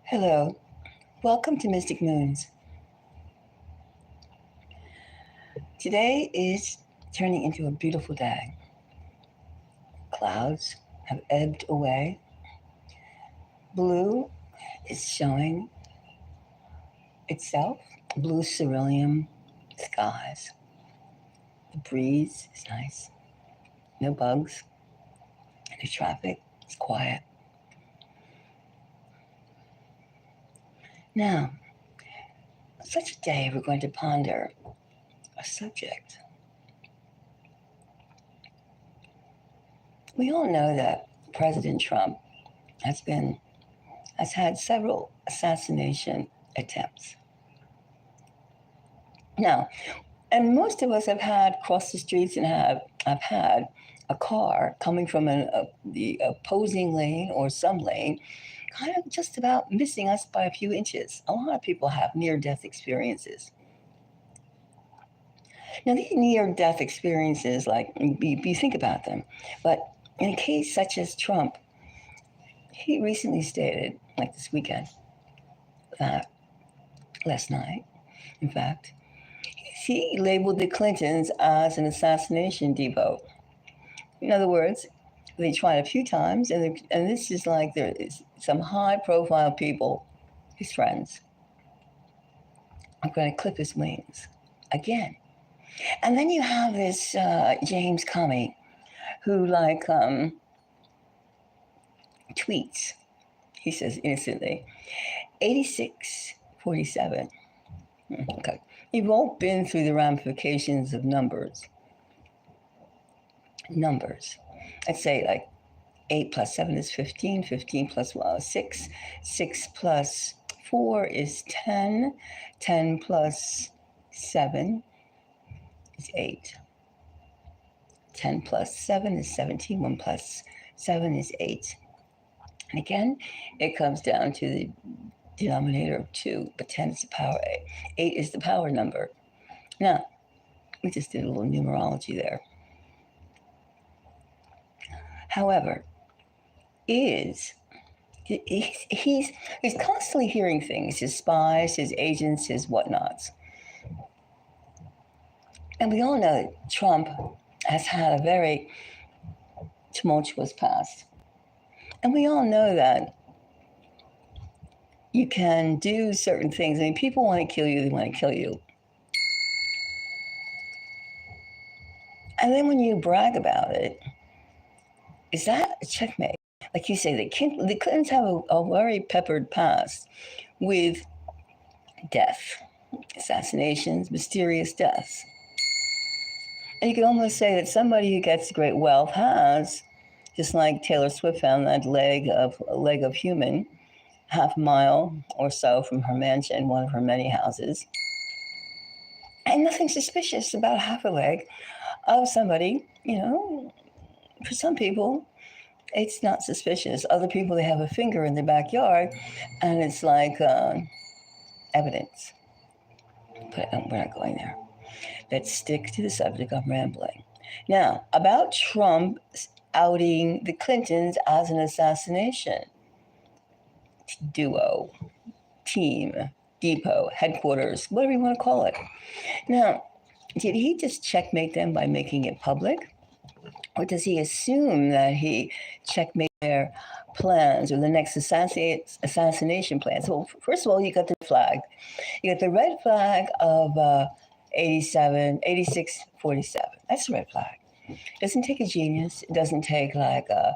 Hello, welcome to Mystic Moons. Today is turning into a beautiful day. Clouds have ebbed away. Blue is showing itself. Blue cerulean skies. The breeze is nice. No bugs. No traffic. It's quiet. Now, on such a day, we're going to ponder a subject. We all know that President Trump has had several assassination attempts. Now, and most of us have crossed the streets and have had a car coming from the opposing lane or some lane, kind of just about missing us by a few inches. A lot of people have near-death experiences. Now, these near-death experiences, like you think about them, but in a case such as Trump, he recently stated, like this weekend, that last night, in fact, he labeled the Clintons as an assassination depot. In other words, they tried a few times, and this is like there is some high-profile people, his friends, are going to clip his wings again. And then you have this James Comey, who tweets. He says innocently, 8647. Okay. You've all been through the ramifications of numbers. Let's say like 8 plus 7 is 15, 15 plus 6, 6 plus 4 is 10, 10 plus 7 is 8. 10 plus 7 is 17, 1 plus 7 is 8. And again, it comes down to the denominator of 2, but 10 is the power 8. 8 is the power number. Now, we just did a little numerology there. However, he's constantly hearing things, his spies, his agents, his whatnots. And we all know that Trump has had a very tumultuous past. And we all know that you can do certain things. I mean, people want to kill you, they want to kill you. And then when you brag about it, is that a checkmate? Like you say, the Clintons have a very peppered past with death, assassinations, mysterious deaths. And you can almost say that somebody who gets great wealth has, just like Taylor Swift found that leg of human, half a mile or so from her mansion, one of her many houses. And nothing suspicious about half a leg of somebody, for some people, it's not suspicious. Other people, they have a finger in their backyard, and it's like evidence. But we're not going there. Let's stick to the subject of rambling. Now, about Trump outing the Clintons as an assassination duo, team, depot, headquarters, whatever you want to call it. Now, did he just checkmate them by making it public? Or does he assume that he checkmate their plans or the next assassination plan? So first of all, you got the flag. You got the red flag of 87, 86, 47. That's the red flag. It doesn't take a genius. It doesn't take like a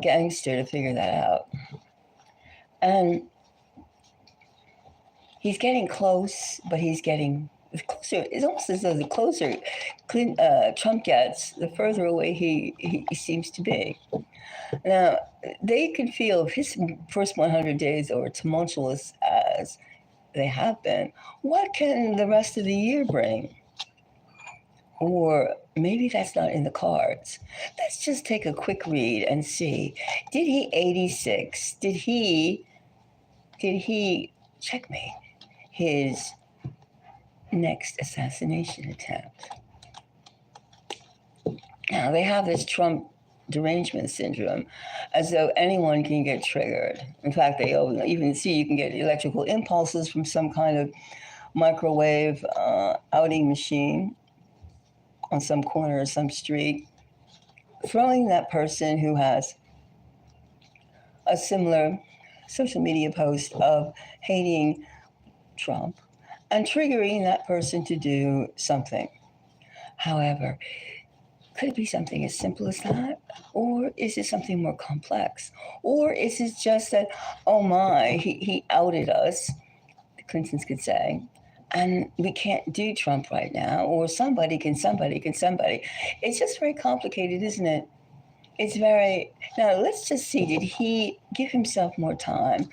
gangster to figure that out. And he's getting close, but he's getting closer. It's almost as though the closer Trump gets, the further away he seems to be. Now, they can feel if his first 100 days are tumultuous as they have been, what can the rest of the year bring? Or maybe that's not in the cards. Let's just take a quick read and see. Did he 86? Did he checkmate his next assassination attempt? Now, they have this Trump derangement syndrome, as though anyone can get triggered. In fact, they even see you can get electrical impulses from some kind of microwave outing machine on some corner of some street, throwing that person who has a similar social media post of hating Trump and triggering that person to do something. However, could it be something as simple as that? Or is it something more complex? Or is it just that, oh my, he outed us, the Clintons could say, and we can't do Trump right now, or somebody can. It's just very complicated, isn't it? It's very, now let's just see, did he give himself more time?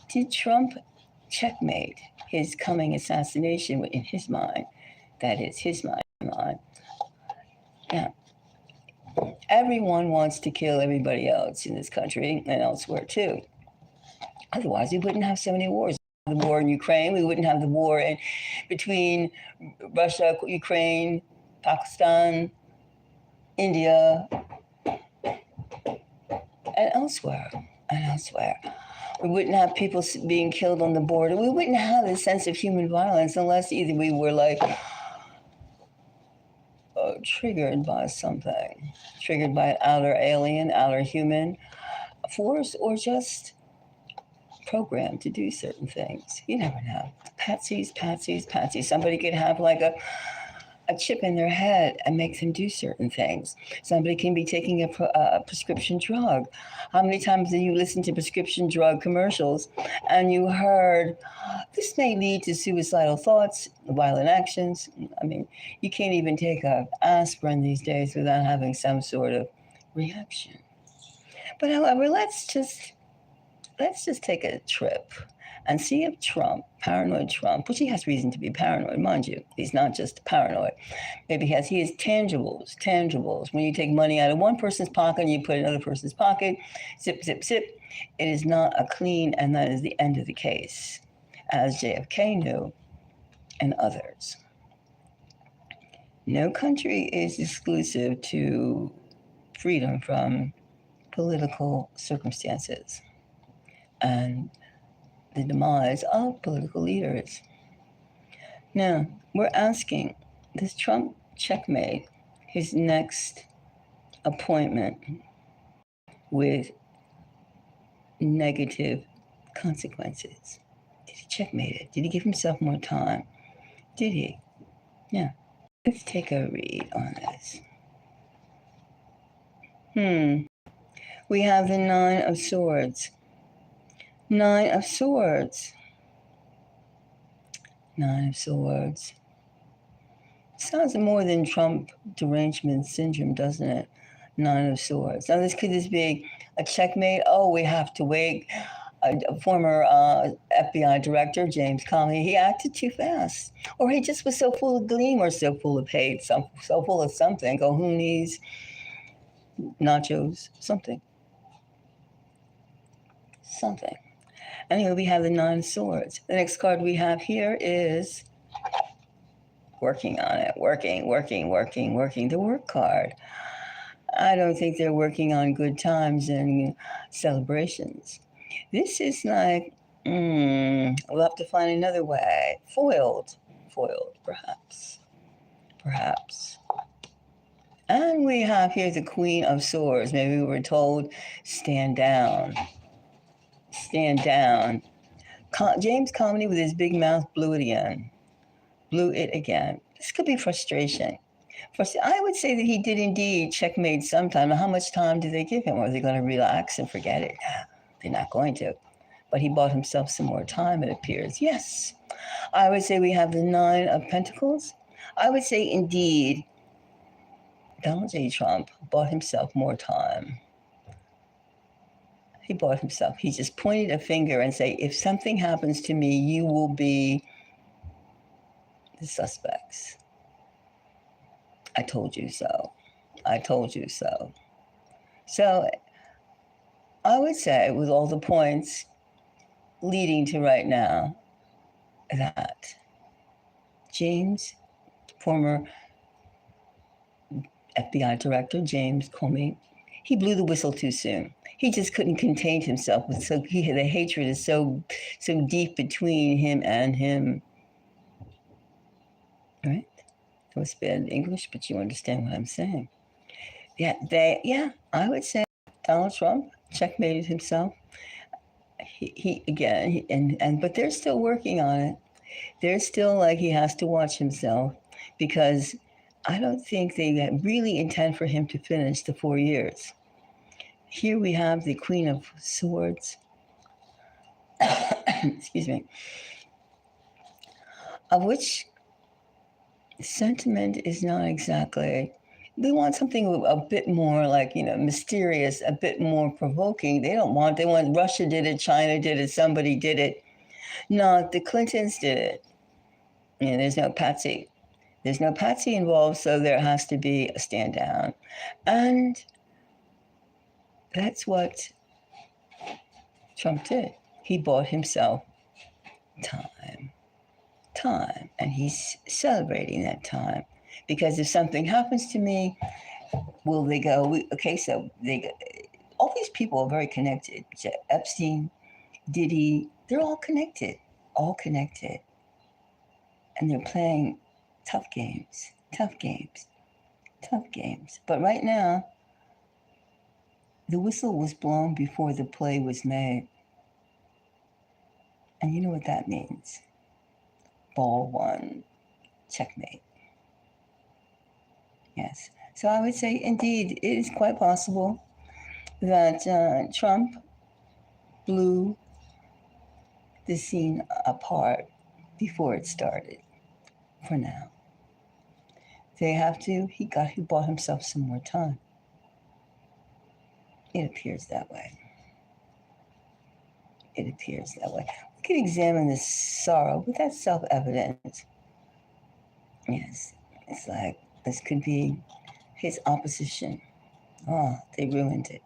Did Trump checkmate his coming assassination in his mind? That is his mind. Now, everyone wants to kill everybody else in this country and elsewhere too. Otherwise, we wouldn't have so many wars. The war in Ukraine, we wouldn't have the war between Russia, Ukraine, Pakistan, India, and elsewhere. We wouldn't have people being killed on the border. We wouldn't have a sense of human violence unless either we were like triggered by something, triggered by an outer alien, outer human force, or just programmed to do certain things. You never know. Patsies. Somebody could have like a chip in their head and make them do certain things. Somebody can be taking a prescription drug. How many times have you listened to prescription drug commercials and you heard this may lead to suicidal thoughts, violent actions? I mean, you can't even take an aspirin these days without having some sort of reaction. But however, let's just take a trip and see if Trump, paranoid Trump, which he has reason to be paranoid, mind you, he's not just paranoid. Maybe he has tangibles. When you take money out of one person's pocket and you put it in another person's pocket, zip, zip, zip, it is not a clean, and that is the end of the case, as JFK knew and others. No country is exclusive to freedom from political circumstances and the demise of political leaders. Now, we're asking, does Trump checkmate his next appointment with negative consequences? Did he checkmate it? Did he give himself more time? Did he? Yeah. Let's take a read on this. We have the Nine of Swords. Nine of Swords. Sounds more than Trump derangement syndrome, doesn't it? Nine of Swords. Now, could this be a checkmate? Oh, we have to wait. A former FBI director, James Comey, he acted too fast. Or he just was so full of gleam or so full of hate, so full of something. Cojones, nachos, something. Anyway, we have the Nine of Swords. The next card we have here is working on it. Working. The work card. I don't think they're working on good times and celebrations. This is like, we'll have to find another way. Foiled, perhaps. And we have here the Queen of Swords. Maybe we were told, stand down, stand down. James Comey with his big mouth blew it again. Blew it again. This could be frustration. I would say that he did indeed checkmate sometime. How much time did they give him? Or are they going to relax and forget it? Nah, they're not going to. But he bought himself some more time, it appears. Yes. I would say we have the Nine of Pentacles. I would say indeed Donald J. Trump bought himself more time. He bought himself. He just pointed a finger and said, if something happens to me, you will be the suspects. I told you so. I told you so. So I would say, with all the points leading to right now, that James, former FBI Director James Comey, he blew the whistle too soon. He just couldn't contain himself. The hatred is so deep between him and him. Right? That was bad English, but you understand what I'm saying. I would say Donald Trump checkmated himself. But they're still working on it. They're still like he has to watch himself because I don't think they really intend for him to finish the 4 years. Here we have the Queen of Swords. Excuse me. Of which sentiment is not exactly. They want something a bit more like, mysterious, a bit more provoking. They want Russia did it, China did it, somebody did it. No, the Clintons did it. There's no patsy. There's no patsy involved, so there has to be a stand down. And that's what Trump did. He bought himself time. And he's celebrating that time. Because if something happens to me, will they go? All these people are very connected. Epstein, Diddy, they're all connected. And they're playing tough games. But right now, the whistle was blown before the play was made. And you know what that means. Ball one, checkmate. Yes. So I would say, indeed, it is quite possible that Trump blew the scene apart before it started. For now, he bought himself some more time. It appears that way. We can examine this sorrow, but that's self-evident. Yes, it's like this could be his opposition. Oh, they ruined it.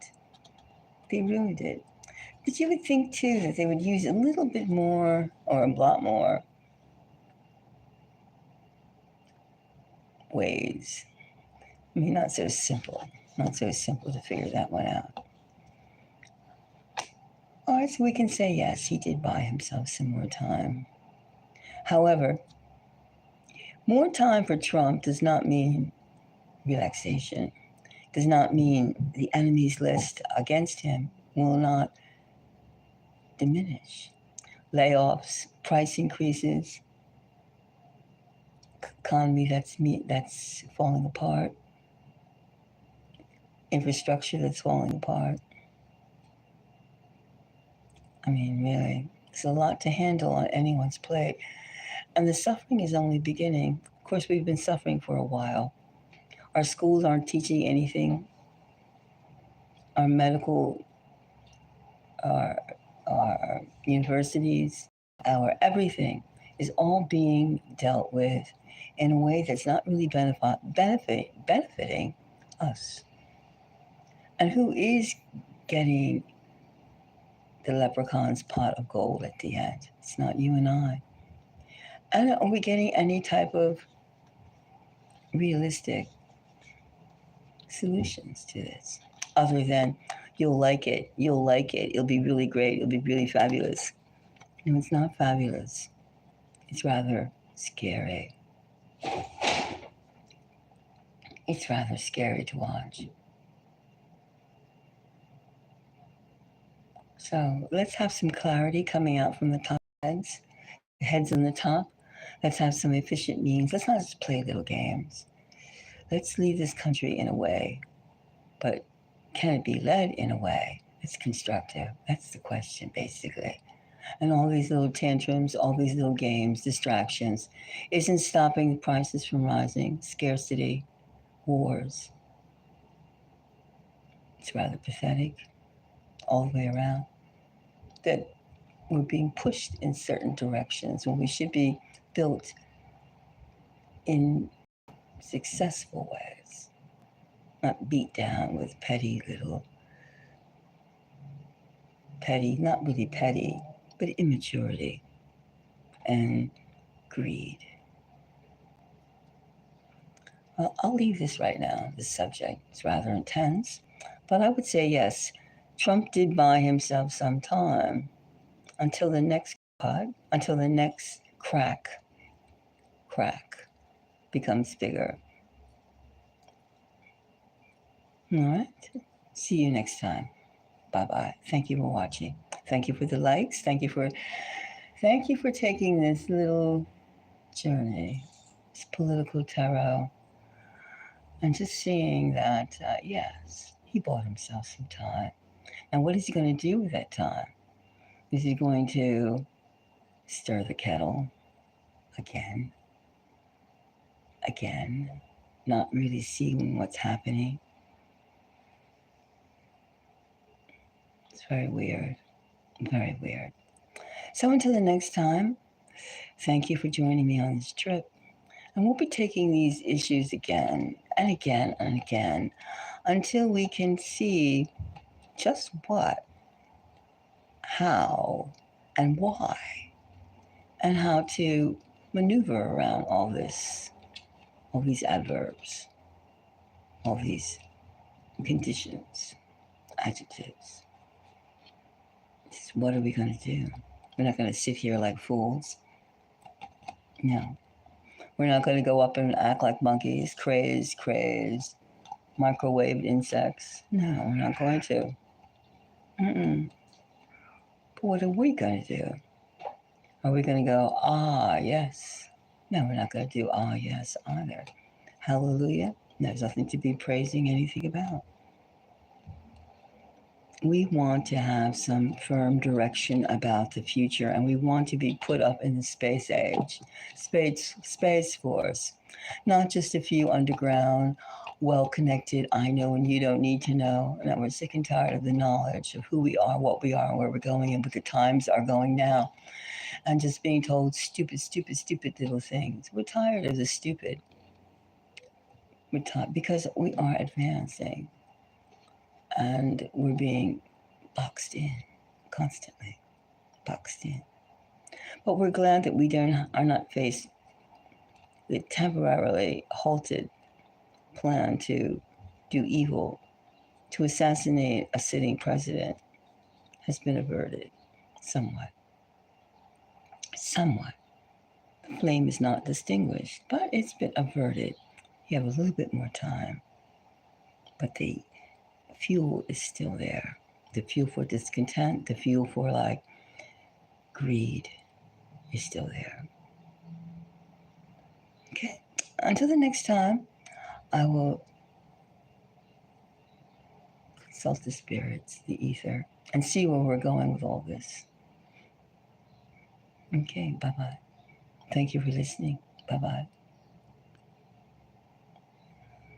But you would think, too, that they would use a little bit more or a lot more ways. I mean, not so simple to figure that one out. All right, so we can say, yes, he did buy himself some more time. However, more time for Trump does not mean relaxation, does not mean the enemies list against him will not diminish. Layoffs, price increases, economy that's falling apart, infrastructure that's falling apart. I mean, really, it's a lot to handle on anyone's plate. And the suffering is only beginning. Of course, we've been suffering for a while. Our schools aren't teaching anything. Our medical, our universities, our everything is all being dealt with in a way that's not really benefiting us. And who is getting the leprechaun's pot of gold at the end? It's not you and I. And are we getting any type of realistic solutions to this other than you'll like it, it'll be really great, it'll be really fabulous? No, it's not fabulous. It's rather scary. It's rather scary to watch. So let's have some clarity coming out from the top heads, the heads on the top. Let's have some efficient means. Let's not just play little games. Let's lead this country in a way, but can it be led in a way that's constructive? That's the question, basically. And all these little tantrums, all these little games, distractions, isn't stopping the prices from rising, scarcity, wars. It's rather pathetic all the way around that we're being pushed in certain directions when we should be built in successful ways, not beat down with petty, not really petty, but immaturity and greed. Well, I'll leave this right now. This subject is rather intense, but I would say yes, Trump did buy himself some time until the next cut, until the next crack becomes bigger. All right. See you next time. Bye bye. Thank you for watching. Thank you for the likes. Thank you for taking this little journey, this political tarot, and just seeing that yes, he bought himself some time. And what is he going to do with that time? Is he going to stir the kettle again, not really seeing what's happening? It's very weird, very weird. So until the next time, thank you for joining me on this trip. And we'll be taking these issues again and again and again until we can see just what, how, and why, and how to maneuver around all these adverbs, all these conditions, adjectives. What are we going to do? We're not going to sit here like fools. No. We're not going to go up and act like monkeys, crazed, microwave insects. No, we're not going to. But what are we going to do? Are we going to go, ah, yes? No, we're not going to do, ah, yes, either. Hallelujah. There's nothing to be praising anything about. We want to have some firm direction about the future, and we want to be put up in the space age, space force, not just a few underground, well-connected, I know and you don't need to know, and that we're sick and tired of the knowledge of who we are, what we are, and where we're going, and what the times are going now, and just being told stupid little things. We're tired of the stupid. We're tired because we are advancing. And we're being boxed in constantly, boxed in. But we're glad that we are not faced the temporarily halted plan to do evil, to assassinate a sitting president has been averted somewhat. The flame is not extinguished, but it's been averted. You have a little bit more time, but the fuel is still there. The fuel for discontent, the fuel for like greed is still there. Okay. Until the next time, I will consult the spirits, the ether, and see where we're going with all this. Okay, bye-bye. Thank you for listening. Bye-bye.